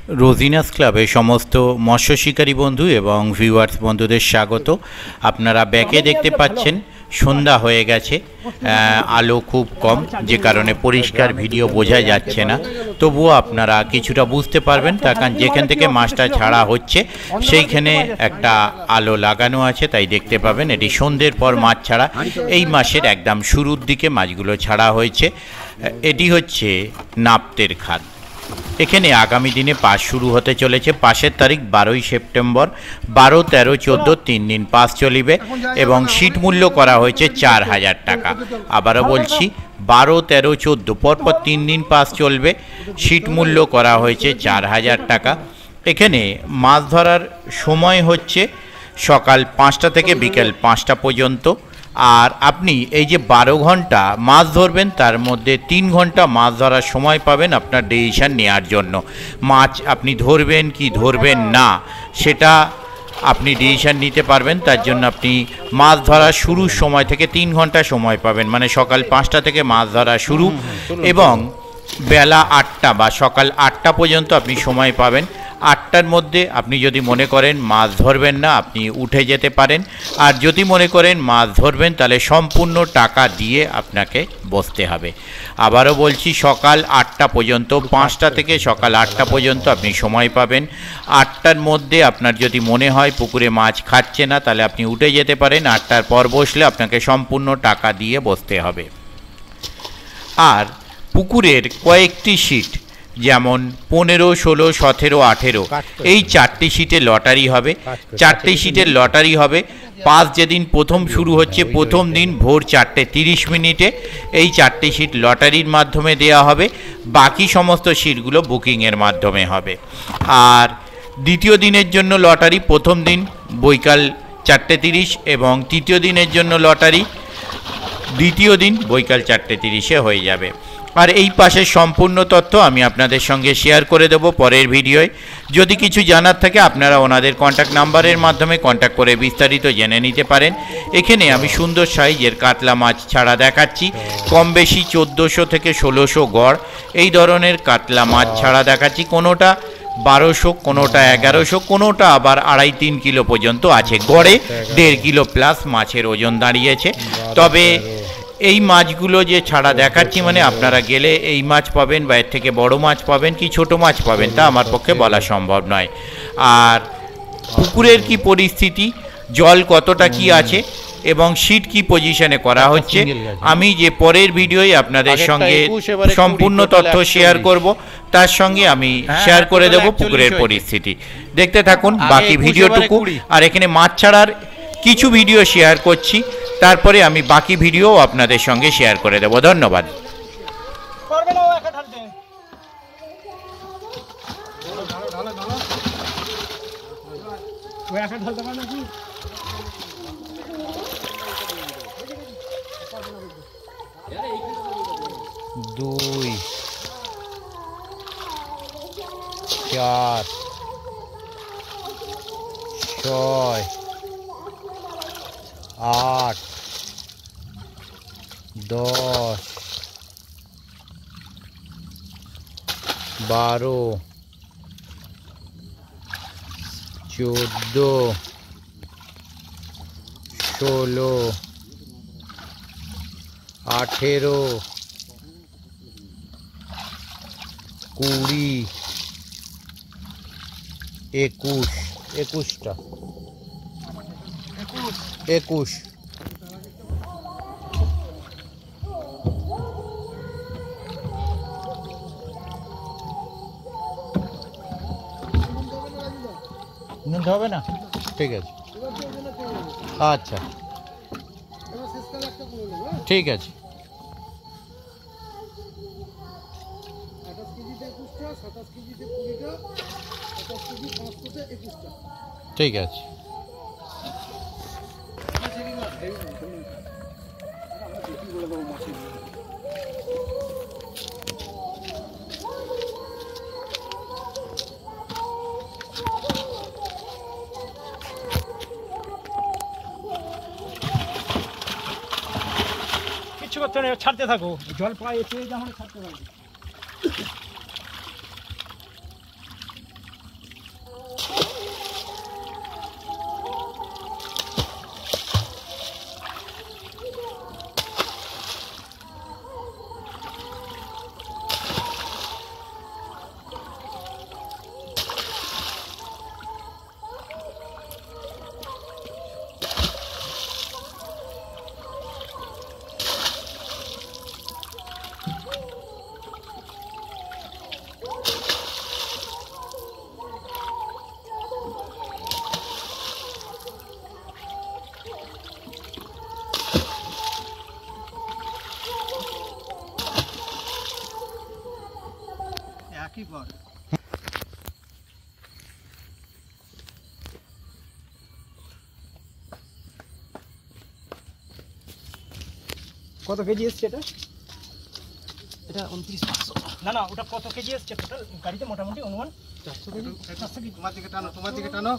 রোজিনাস ক্লাবে সমস্ত মৎস্য শিকারী বন্ধু এবং ভিউয়ার্স বন্ধুদের স্বাগত। আপনারা ব্যাকে দেখতে পাচ্ছেন সন্ধ্যা হয়ে গেছে, আলো খুব কম, যে কারণে পরিষ্কার ভিডিও বোঝা যাচ্ছে না। তবুও আপনারা কিছুটা বুঝতে পারবেন, তার কারণ যেখান থেকে মাছটা ছাড়া হচ্ছে সেইখানে একটা আলো লাগানো আছে, তাই দেখতে পাবেন। এটি সন্ধ্যের পর মাছ ছাড়া, এই মাসের একদম শুরুর দিকে মাছগুলো ছাড়া হয়েছে। এটি হচ্ছে নাপ্তের খাত। এখানে আগামী দিনে পাস শুরু হতে চলেছে। পাসের তারিখ 12ই সেপ্টেম্বর, 12, 13, 14 3 দিন পাস চলিবে এবং সিট মূল্য করা হয়েছে 4000 টাকা। আবারও বলছি, 12, 13, 14 পরপর 3 দিন পাস চলবে। সিট মূল্য করা হয়েছে 4000 টাকা। এখানে মাছ ধরার সময় হচ্ছে সকাল 5টা থেকে বিকেল 5টা পর্যন্ত। আর আপনি এই যে 12 ঘন্টা মাছ ধরবেন, তার মধ্যে 3 ঘন্টা মাছ ধরার সময় পাবেন আপনার ডিসিশন নেওয়ার জন্য। মাছ আপনি ধরবেন কি ধরবেন না সেটা আপনি ডিসিশন নিতে পারবেন। তার জন্য আপনি মাছ ধরার শুরুর সময় থেকে 3 ঘন্টা সময় পাবেন, মানে সকাল 5টা থেকে মাছ ধরা শুরু এবং বেলা 8টা বা সকাল 8টা পর্যন্ত আপনি সময় পাবেন। 8টার মধ্যে আপনি যদি মনে করেন মাছ ধরবেন না, আপনি উঠে যেতে পারেন। আর যদি মনে করেন মাছ ধরবেন, তাহলে সম্পূর্ণ টাকা দিয়ে আপনাকে বসতে হবে। আবারও বলছি, সকাল 8টা পর্যন্ত, 5টা থেকে সকাল 8টা পর্যন্ত আপনি সময় পাবেন। 8টার মধ্যে আপনার যদি মনে হয় পুকুরে মাছ খাচ্ছে না, তাহলে আপনি উঠে যেতে পারেন। 8টার পর বসলে আপনাকে সম্পূর্ণ টাকা দিয়ে বসতে হবে। আর পুকুরের কয়েকটি সিট, যেমন 15, 16, 17, 18, এই 4টি সিটে লটারি হবে। 4টি সিটের লটারি হবে। পাস যেদিন প্রথম শুরু হচ্ছে, প্রথম দিন ভোর 4:30 এই 4টি সিট লটারির মাধ্যমে দেওয়া হবে। বাকি সমস্ত সিটগুলো বুকিংয়ের মাধ্যমে হবে। আর দ্বিতীয় দিনের জন্য লটারি প্রথম দিন বৈকাল 4:30 এবং তৃতীয় দিনের জন্য লটারি দ্বিতীয় দিন বৈকাল 4:30 হয়ে যাবে। আর এই পাশের সম্পূর্ণ তথ্য আমি আপনাদের সঙ্গে শেয়ার করে দেব পরের ভিডিওয়। যদি কিছু জানার থাকে আপনারা ওনাদের কন্ট্যাক্ট নাম্বারের মাধ্যমে কন্ট্যাক্ট করে বিস্তারিত জেনে নিতে পারেন। এখানে আমি সুন্দর সাইজের কাতলা মাছ ছাড়া দেখাচ্ছি, কম বেশি 1400 থেকে 1600 গড় এই ধরনের কাতলা মাছ ছাড়া দেখাচ্ছি। কোনোটা 1200, কোনোটা 1100, কোনোটা আবার 2.5-3 কিলো পর্যন্ত আছে। গড়ে 1.5 কিলো প্লাস মাছের ওজন দাঁড়িয়েছে। তবে এই মাছগুলো যে ছাড়া দেখাচ্ছি, মানে আপনারা গেলে এই মাছ পাবেন বা এর থেকে বড় মাছ পাবেন কি ছোট মাছ পাবেন তা আমার পক্ষে বলা সম্ভব নয়। আর পুকুরের কি পরিস্থিতি, জল কতটা কি আছে এবং সিট কি পজিশনে করা হচ্ছে, আমি যে পরের ভিডিওয় আপনাদের সঙ্গে সম্পূর্ণ তথ্য শেয়ার করব, তার সঙ্গে আমি শেয়ার করে দেব পুকুরের পরিস্থিতি। দেখতে থাকুন বাকি ভিডিওটুকু। আর এখানে মাছ ছাড়ার কিছু ভিডিও শেয়ার করছি, তারপরে আমি বাকি ভিডিও আপনাদের সঙ্গে শেয়ার করে দেব। ধন্যবাদ। দুই, 4, 6, 8, 10, 12, 14, 16, 18, 20, 21, 21টা 21, নিতে হবে না, ঠিক আছে, আচ্ছা ঠিক আছে। ঠিক আছে। কিছু করতে নেই, ছাড়তে থাকো, জল পায়ে পেয়ে যখন ছাড়তে পারবে। কত কেজি এসছে এটা? এটা 29,500। না না, ওটা কত কেজি এসছে টোটাল গাড়িতে মোটামুটি অনুমান? 400 কেজি। 400 কেজি। তোমার দিকে টানো, তোমার দিকে টানো।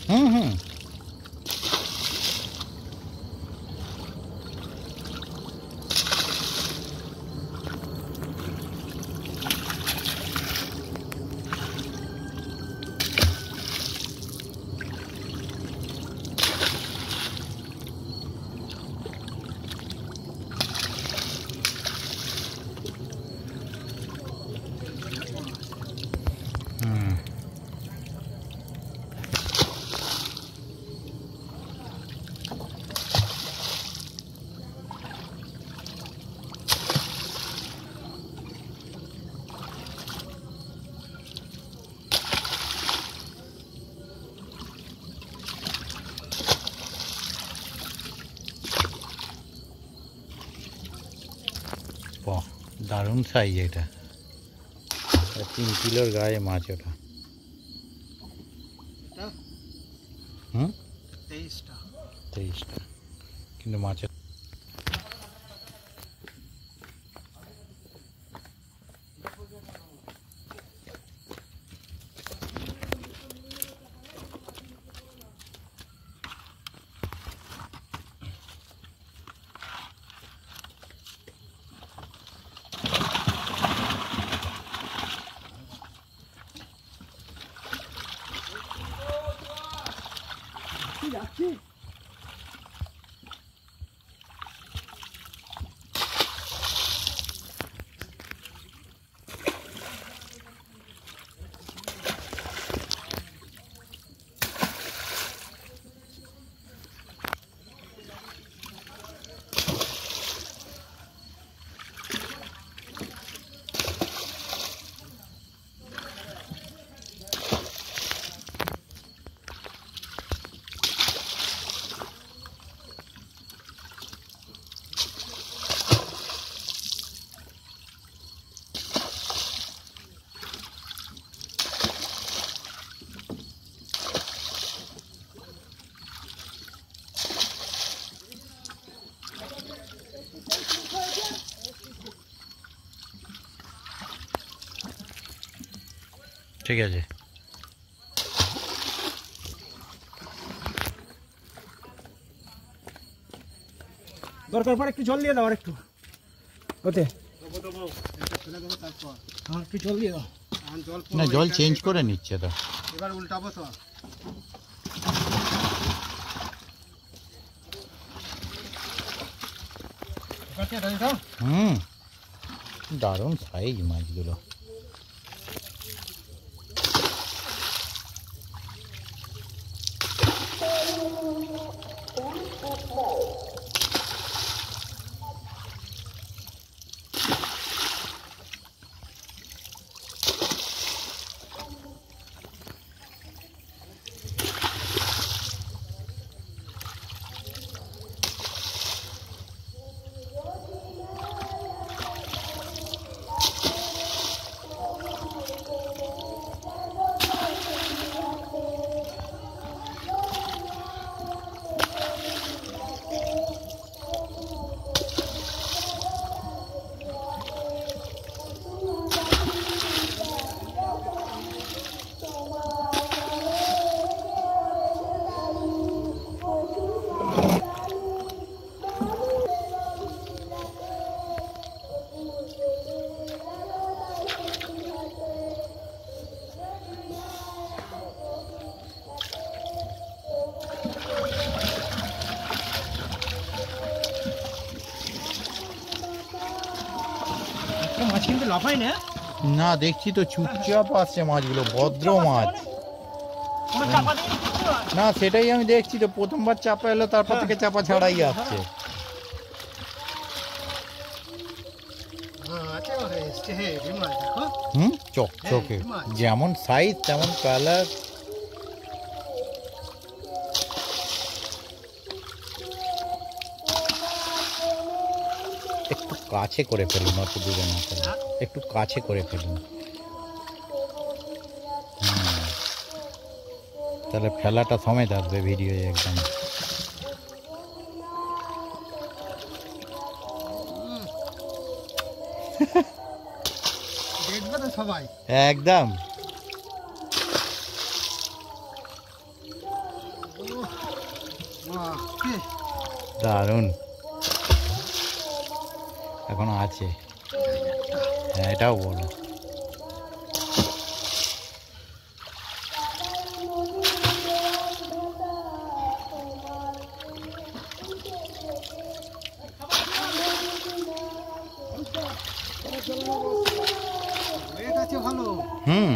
হুম। বাহ, দারুণ সাইজ এটা। 3 কিলোর গায়ে মাছ ওটা। হুম, 23টা। 23টা, কিন্তু মাছের ঠিক আছে। দরকার পড়ে একটু জল দিয়ে দাও, আর একটু ওতে। হ্যাঁ, একটু জল দিয়ে দাও। না, জল চেঞ্জ করে নিচ্ছে তো। এবার উল্টাবো তো। হুম, দারুণ সাইজ মাছগুলো। মাছ কিন্তু লাফাই না। না, দেখছি তো চুপচাপ আসছে মাছগুলো, ভদ্র মাছ। কোনো চাপা দিয়ে দিচ্ছি না। না, সেটাই আমি দেখছি তো, প্রথমবার চাপা এলো, তারপর থেকে চাপা ছাড়াই আসছে। হ্যাঁ, আছে ওরে এসছে। হে বিমল দেখো। হুম, চকচকে, এই মাছ। যেমন সাইজ তেমন কালার। একটু কাছে করে ফেলুন, অত দূরে না ফেলুন, একটু কাছে করে ফেলুন। তাহলে ফেলাটা সময় থাকবে ভিডিও একদম। দেখবে তো সবাই। একদম বাহ, কি? দারুণ। এখনো আছে। হ্যাঁ, এটাও বড়। ওয়েট আছে ভালো। হুম।